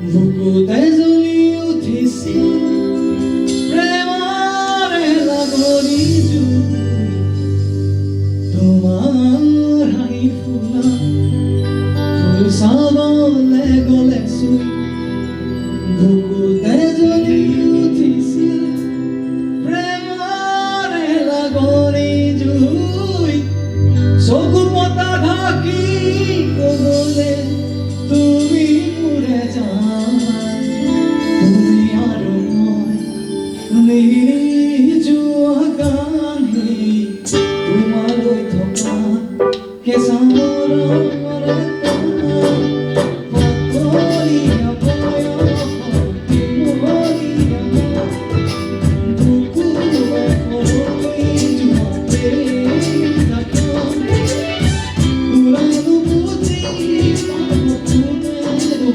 বুকুতে জ্বলি উঠিছিল প্ৰেমৰে লাগনি জুই তোমাৰ হাঁহি ফুলা ফুল চাবলে গলে চুই বুকুতে জ্বলি উঠিছিল প্ৰেমৰে লাগনি জুই চকু পতা ঢাকি কবলে তুমি মোৰে জান তুমি আৰু মই নিযোৱা গান তোমালৈ থকা কেঁচা মৰমৰে পাতলীয়া বয়স কুমলীয়া বুকুৰে সৰকি যোৱাতে উৰানো বুজি পাব কোনেনো